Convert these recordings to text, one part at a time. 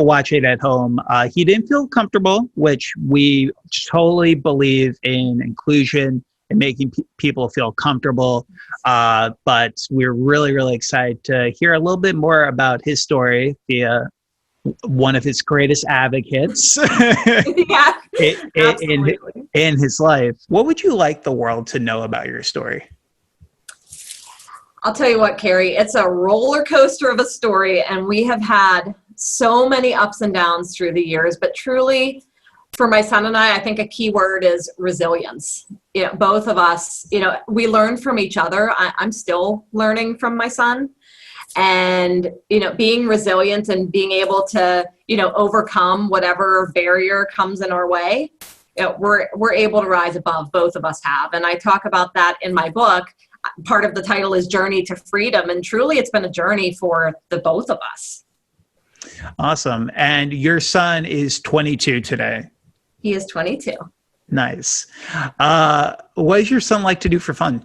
watch it at home. He didn't feel comfortable, which we totally believe in inclusion and making people feel comfortable. But we're really, really excited to hear a little bit more about his story via one of his greatest advocates Yeah, in his life. What would you like the world to know about your story? I'll tell you what, Kerry, it's a roller coaster of a story, and we have had so many ups and downs through the years, but truly for my son and I think a key word is resilience. You know, both of us, you know, we learn from each other. I'm still learning from my son, and, you know, being resilient and being able to, you know, overcome whatever barrier comes in our way. You know, we're able to rise above, both of us have. And I talk about that in my book. Part of the title is Journey to Freedom. And truly, it's been a journey for the both of us. Awesome. And your son is 22 today. He is 22. Nice. What does your son like to do for fun?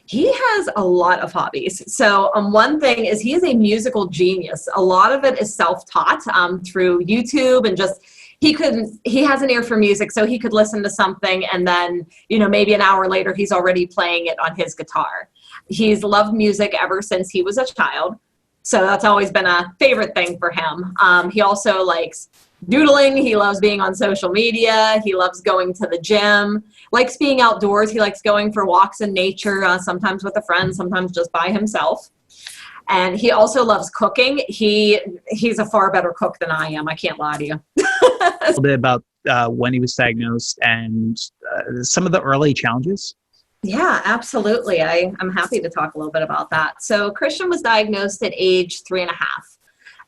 He has a lot of hobbies. So one thing is he is a musical genius. A lot of it is self-taught through YouTube, and just he has an ear for music, so he could listen to something and then, you know, maybe an hour later he's already playing it on his guitar. He's loved music ever since he was a child, so that's always been a favorite thing for him. He also likes doodling. He loves being on social media. He loves going to the gym, likes being outdoors. He likes going for walks in nature, sometimes with a friend, sometimes just by himself. And he also loves cooking. He's a far better cook than I am. I can't lie to you. A little bit about when he was diagnosed and some of the early challenges. Yeah, absolutely. I'm happy to talk a little bit about that. So Christian was diagnosed at age 3.5.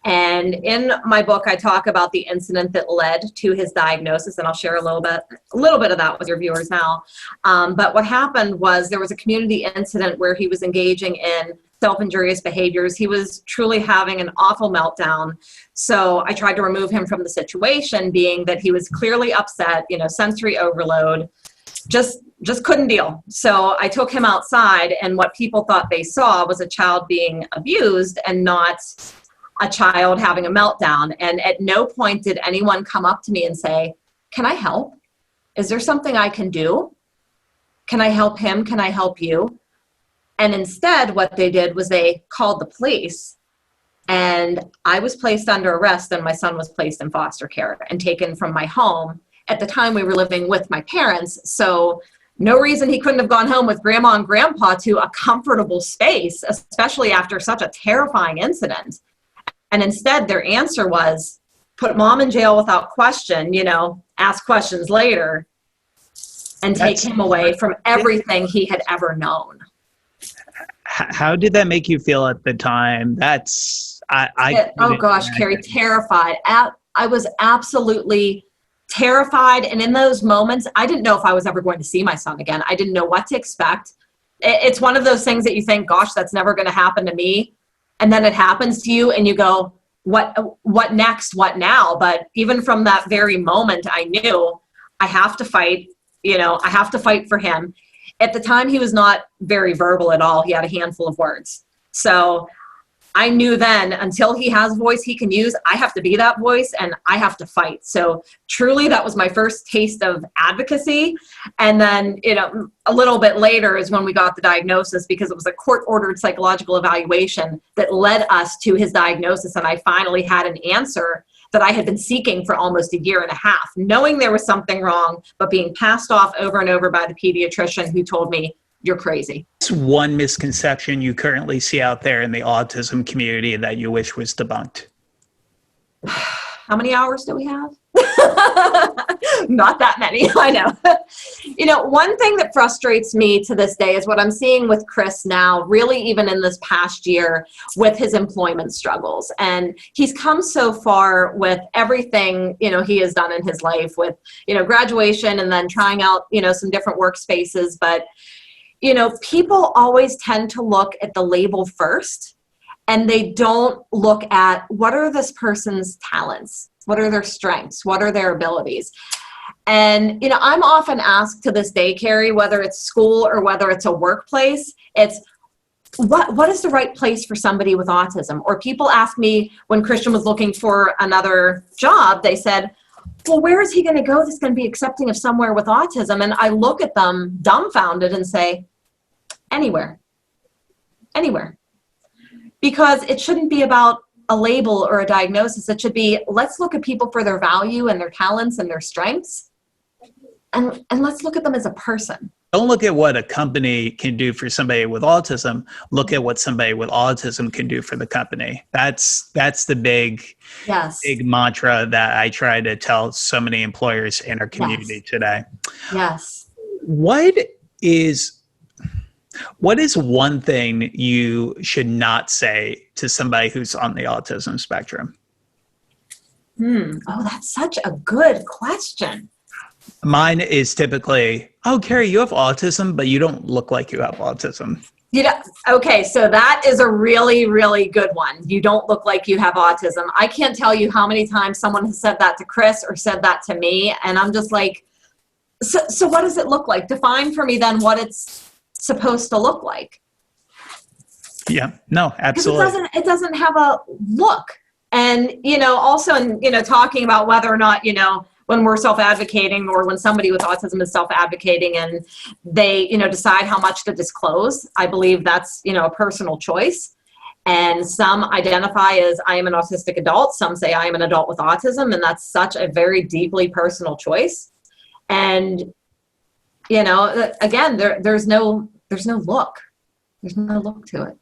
And in my book, I talk about the incident that led to his diagnosis, and I'll share a little bit of that with your viewers now. But what happened was there was a community incident where he was engaging in self-injurious behaviors. He was truly having an awful meltdown. So I tried to remove him from the situation, being that he was clearly upset, you know, sensory overload, just couldn't deal. So I took him outside, and what people thought they saw was a child being abused and not a child having a meltdown. And at no point did anyone come up to me and say, "Can I help? Is there something I can do? Can I help him? Can I help you?" And instead, what they did was they called the police, and I was placed under arrest, and my son was placed in foster care and taken from my home. At the time, we were living with my parents, so no reason he couldn't have gone home with grandma and grandpa to a comfortable space, especially after such a terrifying incident. And instead, their answer was, put mom in jail without question, you know, ask questions later, and take him away from everything he had ever known. How did that make you feel at the time? Oh gosh, Kerry, terrified. I was absolutely terrified. And in those moments, I didn't know if I was ever going to see my son again. I didn't know what to expect. It's one of those things that you think, gosh, that's never going to happen to me. And then it happens to you and you go, what next? What now? But even from that very moment, I knew I have to fight, you know, I have to fight for him. At the time, he was not very verbal at all. He had a handful of words. So I knew then, until he has a voice he can use, I have to be that voice and I have to fight. So truly, that was my first taste of advocacy. And then, you know, a little bit later is when we got the diagnosis, because it was a court-ordered psychological evaluation that led us to his diagnosis. And I finally had an answer that I had been seeking for almost 1.5 years, knowing there was something wrong, but being passed off over and over by the pediatrician who told me, "You're crazy." What's one misconception you currently see out there in the autism community that you wish was debunked? How many hours do we have? Not that many, I know. You know, one thing that frustrates me to this day is what I'm seeing with Chris now, really even in this past year, with his employment struggles. And he's come so far with everything, you know, he has done in his life with, you know, graduation and then trying out, you know, some different workspaces. But, you know, people always tend to look at the label first, and they don't look at what are this person's talents, what are their strengths, what are their abilities. And, you know, I'm often asked to this day, Kerry, whether it's school or whether it's a workplace, it's what is the right place for somebody with autism? Or people ask me, when Christian was looking for another job, they said, well, where is he going to go that's going to be accepting of somewhere with autism? And I look at them dumbfounded and say, anywhere. Because it shouldn't be about a label or a diagnosis. It should be, let's look at people for their value and their talents and their strengths. And let's look at them as a person. Don't look at what a company can do for somebody with autism. Look at what somebody with autism can do for the company. That's the big mantra that I try to tell so many employers in our community today. Yes. What is one thing you should not say to somebody who's on the autism spectrum? Oh, that's such a good question. Mine is typically, oh, Kerry, you have autism, but you don't look like you have autism. Okay, so that is a really, really good one. You don't look like you have autism. I can't tell you how many times someone has said that to Chris or said that to me, and I'm just like, so what does it look like? Define for me then what it's supposed to look like. Yeah, no, absolutely. It doesn't have a look. And, also in, talking about whether or not, when we're self-advocating or when somebody with autism is self-advocating and they, decide how much to disclose, I believe that's, a personal choice. And some identify as I am an autistic adult. Some say I am an adult with autism. And that's such a very deeply personal choice. And, again, there's no look. There's no look to it.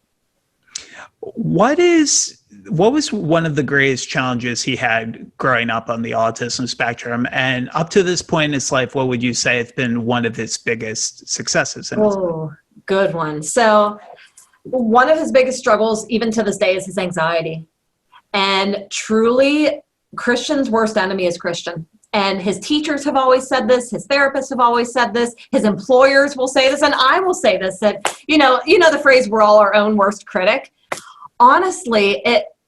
What was one of the greatest challenges he had growing up on the autism spectrum? And up to this point in his life, what would you say has been one of his biggest successes in his life? Good one. So one of his biggest struggles, even to this day, is his anxiety. And truly, Christian's worst enemy is Christian. And his teachers have always said this, his therapists have always said this, his employers will say this, and I will say this, that, the phrase, we're all our own worst critic. Honestly,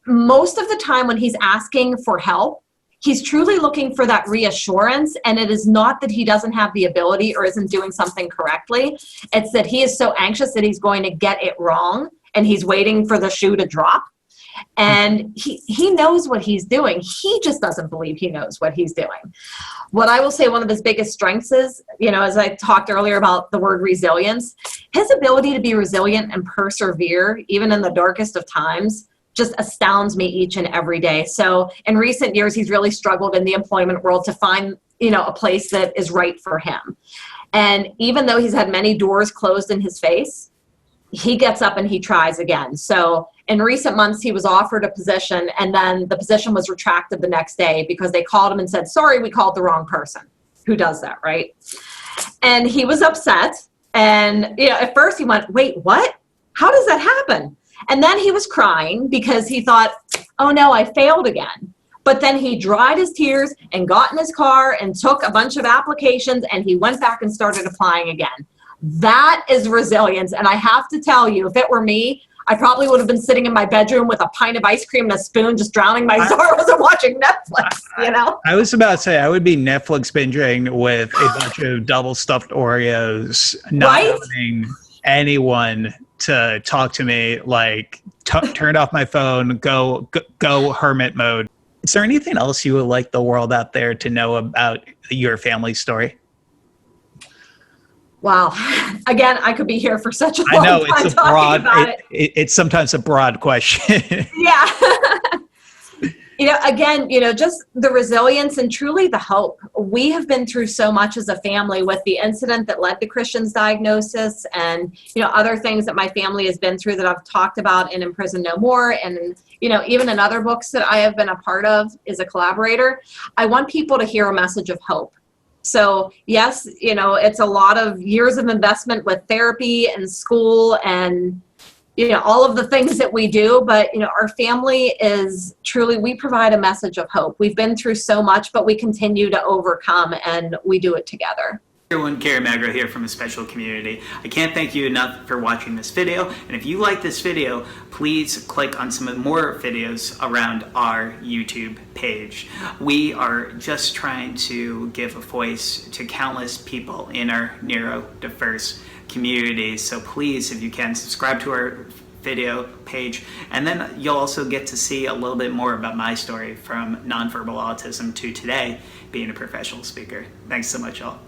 most of the time when he's asking for help, he's truly looking for that reassurance. And it is not that he doesn't have the ability or isn't doing something correctly. It's that he is so anxious that he's going to get it wrong and he's waiting for the shoe to drop. And he knows what he's doing. He just doesn't believe he knows what he's doing. What I will say one of his biggest strengths is, as I talked earlier about the word resilience, his ability to be resilient and persevere, even in the darkest of times, just astounds me each and every day. So in recent years, he's really struggled in the employment world to find, a place that is right for him. And even though he's had many doors closed in his face, he gets up and he tries again. So in recent months, he was offered a position and then the position was retracted the next day because they called him and said, sorry, we called the wrong person. Who does that, right? And he was upset. And, at first he went, wait, what? How does that happen? And then he was crying because he thought, oh no, I failed again. But then he dried his tears and got in his car and took a bunch of applications and he went back and started applying again. That is resilience. And I have to tell you, if it were me, I probably would have been sitting in my bedroom with a pint of ice cream and a spoon, just drowning my sorrows and watching Netflix, I was about to say, I would be Netflix binging with a bunch of double stuffed Oreos, not having anyone to talk to me, like turned off my phone, go hermit mode. Is there anything else you would like the world out there to know about your family story? Wow. Again, I could be here for such a long time it's talking about it. It's sometimes a broad question. Yeah. Again, just the resilience and truly the hope. We have been through so much as a family with the incident that led to Christian's diagnosis and, other things that my family has been through that I've talked about in Prison No More. And, even in other books that I have been a part of as a collaborator, I want people to hear a message of hope. So yes, it's a lot of years of investment with therapy and school and, all of the things that we do. But, our family is truly, we provide a message of hope. We've been through so much, but we continue to overcome and we do it together. Everyone, Kerry Magro here from a special community. I can't thank you enough for watching this video, and if you like this video, please click on some more videos around our YouTube page. We are just trying to give a voice to countless people in our neurodiverse community, so please, if you can, subscribe to our video page, and then you'll also get to see a little bit more about my story from nonverbal autism to today being a professional speaker. Thanks so much, y'all.